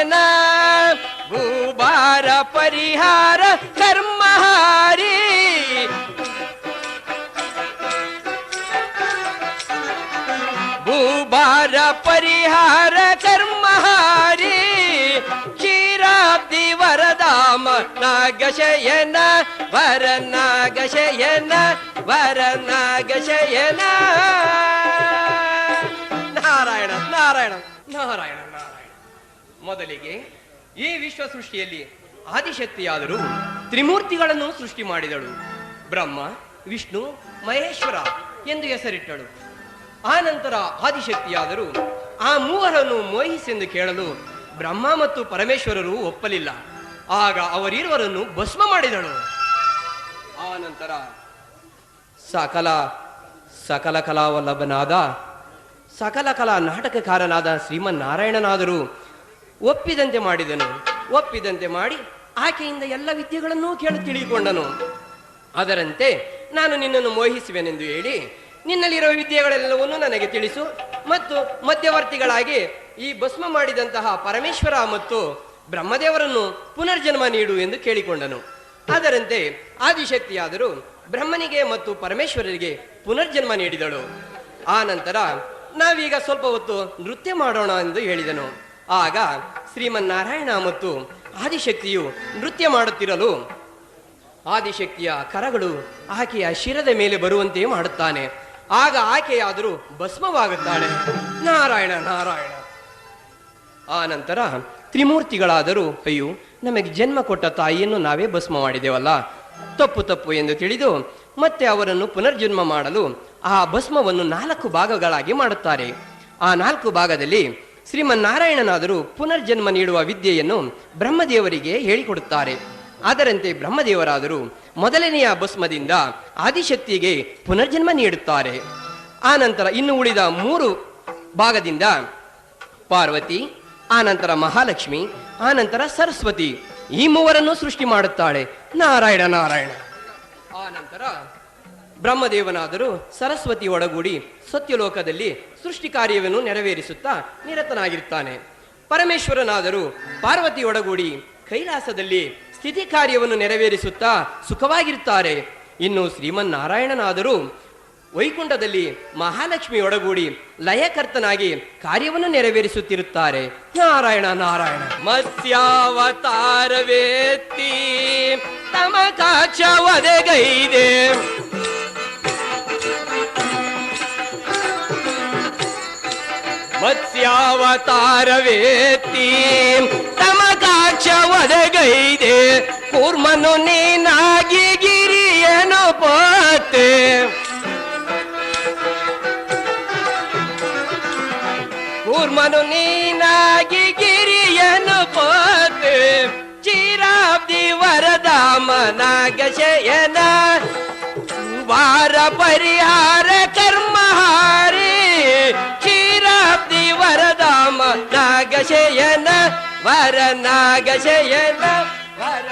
ಶಯನ ಭೂಭಾರ ಪರಿಹಾರ ಕರ್ಮಹಾರಿ ಭೂಭಾರ ಪರಿಹಾರ ಕರ್ಮಹಾರಿ ಕ್ಷೀರಾಬ್ಧಿ ವರದಾಮ ನಾಗಶಯನ ವರ ನಾಗಶಯನ ವರ ನಾಗಶಯನ. ನಾರಾಯಣ ನಾರಾಯಣ ನಾರಾಯಣ ನಾರಾಯಣ. ಮೊದಲಿಗೆ ಈ ವಿಶ್ವ ಸೃಷ್ಟಿಯಲ್ಲಿ ಆದಿಶಕ್ತಿಯಾದರೂ ತ್ರಿಮೂರ್ತಿಗಳನ್ನು ಸೃಷ್ಟಿ ಮಾಡಿದಳು. ಬ್ರಹ್ಮ, ವಿಷ್ಣು, ಮಹೇಶ್ವರ ಎಂದು ಹೆಸರಿಟ್ಟಳು. ಆ ನಂತರ ಆದಿಶಕ್ತಿಯಾದರೂ ಆ ಮೂವರನ್ನು ಮೋಹಿಸೆಂದು ಕೇಳಲು ಬ್ರಹ್ಮ ಮತ್ತು ಪರಮೇಶ್ವರರು ಒಪ್ಪಲಿಲ್ಲ. ಆಗ ಅವರಿರುವರನ್ನು ಭಸ್ಮ ಮಾಡಿದಳು. ಆ ನಂತರ ಸಕಲ ಕಲಾವಲ್ಲಭನಾದ ಸಕಲ ಕಲಾ ನಾಟಕಕಾರನಾದ ಶ್ರೀಮನ್ನಾರಾಯಣನಾದರೂ ಒಪ್ಪಿದಂತೆ ಮಾಡಿದನು. ಒಪ್ಪಿದಂತೆ ಮಾಡಿ ಆಕೆಯಿಂದ ಎಲ್ಲ ವಿದ್ಯೆಗಳನ್ನೂ ತಿಳಿದುಕೊಂಡನು. ಅದರಂತೆ ನಾನು ನಿನ್ನನ್ನು ಮೋಹಿಸುವೆನೆಂದು ಹೇಳಿ ನಿನ್ನಲ್ಲಿರುವ ವಿದ್ಯೆಗಳೆಲ್ಲವನ್ನೂ ನನಗೆ ತಿಳಿಸು ಮತ್ತು ಮಧ್ಯವರ್ತಿಗಳಾಗಿ ಈ ಭಸ್ಮ ಮಾಡಿದಂತಹ ಪರಮೇಶ್ವರ ಮತ್ತು ಬ್ರಹ್ಮದೇವರನ್ನು ಪುನರ್ಜನ್ಮ ನೀಡು ಎಂದು ಕೇಳಿಕೊಂಡನು. ಅದರಂತೆ ಆದಿಶಕ್ತಿಯಾದರೂ ಬ್ರಹ್ಮನಿಗೆ ಮತ್ತು ಪರಮೇಶ್ವರರಿಗೆ ಪುನರ್ಜನ್ಮ ನೀಡಿದಳು. ಆ ನಂತರ ನಾವೀಗ ಸ್ವಲ್ಪ ಹೊತ್ತು ನೃತ್ಯ ಮಾಡೋಣ ಎಂದು ಹೇಳಿದನು. ಆಗ ಶ್ರೀಮನ್ನಾರಾಯಣ ಮತ್ತು ಆದಿಶಕ್ತಿಯು ನೃತ್ಯ ಮಾಡುತ್ತಿರಲು ಆದಿಶಕ್ತಿಯ ಕರಗಳು ಆಕೆಯ ಶಿರದ ಮೇಲೆ ಬರುವಂತೆ ಮಾಡುತ್ತಾನೆ. ಆಗ ಆಕೆಯಾದರೂ ಭಸ್ಮವಾಗುತ್ತಾಳೆ. ನಾರಾಯಣ ನಾರಾಯಣ. ಆ ನಂತರ ತ್ರಿಮೂರ್ತಿಗಳಾದರೂ ಅಯ್ಯೋ, ನಮಗೆ ಜನ್ಮ ಕೊಟ್ಟ ತಾಯಿಯನ್ನು ನಾವೇ ಭಸ್ಮ ಮಾಡಿದೆವಲ್ಲ, ತಪ್ಪು ಎಂದು ತಿಳಿದು ಮತ್ತೆ ಅವರನ್ನು ಪುನರ್ಜನ್ಮ ಮಾಡಲು ಆ ಭಸ್ಮವನ್ನು 4 ಭಾಗಗಳಾಗಿ ಮಾಡುತ್ತಾರೆ. ಆ 4 ಭಾಗದಲ್ಲಿ ಶ್ರೀಮನ್ನಾರಾಯಣನಾದರೂ ಪುನರ್ಜನ್ಮ ನೀಡುವ ವಿದ್ಯೆಯನ್ನು ಬ್ರಹ್ಮದೇವರಿಗೆ ಹೇಳಿಕೊಡುತ್ತಾರೆ. ಅದರಂತೆ ಬ್ರಹ್ಮದೇವರಾದರೂ ಮೊದಲನೆಯ ಭಸ್ಮದಿಂದ ಆದಿಶಕ್ತಿಗೆ ಪುನರ್ಜನ್ಮ ನೀಡುತ್ತಾರೆ. ಆ ನಂತರ ಇನ್ನು ಉಳಿದ 3 ಭಾಗದಿಂದ ಪಾರ್ವತಿ, ಆ ನಂತರ ಮಹಾಲಕ್ಷ್ಮಿ, ಆ ನಂತರ ಸರಸ್ವತಿ ಈ ಮೂವರನ್ನು ಸೃಷ್ಟಿ ಮಾಡುತ್ತಾಳೆ. ನಾರಾಯಣ ನಾರಾಯಣ. ಆ ನಂತರ ಬ್ರಹ್ಮದೇವನಾದರೂ ಸರಸ್ವತಿ ಒಡಗೂಡಿ ಸತ್ಯಲೋಕದಲ್ಲಿ ಸೃಷ್ಟಿ ಕಾರ್ಯವನ್ನು ನೆರವೇರಿಸುತ್ತಾ ನಿರತನಾಗಿರುತ್ತಾನೆ. ಪರಮೇಶ್ವರನಾದರೂ ಪಾರ್ವತಿ ಒಡಗೂಡಿ ಕೈಲಾಸದಲ್ಲಿ ಸ್ಥಿತಿ ಕಾರ್ಯವನ್ನು ನೆರವೇರಿಸುತ್ತಾ ಸುಖವಾಗಿರುತ್ತಾರೆ. ಇನ್ನು ಶ್ರೀಮನ್ನಾರಾಯಣನಾದರೂ ವೈಕುಂಠದಲ್ಲಿ ಮಹಾಲಕ್ಷ್ಮಿ ಒಡಗೂಡಿ ಲಯಕರ್ತನಾಗಿ ಕಾರ್ಯವನ್ನು ನೆರವೇರಿಸುತ್ತಿರುತ್ತಾರೆ. ನಾರಾಯಣ ನಾರಾಯಣ. ಮತ್ಸ್ಯಾವತಾರವೇತ್ತಿ ತಮ ಕಾಕ್ಷ ಒದಗೈದೆ ಮತ್ಸ್ಯಾವತಾರವೇತ್ತಿ ತಮ ಕಾಕ್ಷ ಒದಗೈದೆ ಕೂರ್ಮನು ನೀನಾಗಿ ಗಿರಿಯನು ಪೋತೆ ಕೂರ್ಮನು ನೀನಾಗಿ ಗಿರಿಯನು ಪೋತೆ ಚಿರಾಬ್ದಿ ವರದಾಮ ನಾಗಶಯನ ವಾರ ಪರಿಹಾರ ಕರ್ಮಹಾರಿ ಕ್ಷೀರಾಬ್ದಿ ವರದಾಮ ನಾಗಶಯನ ವರ ನಾಗಶಯನ ವರ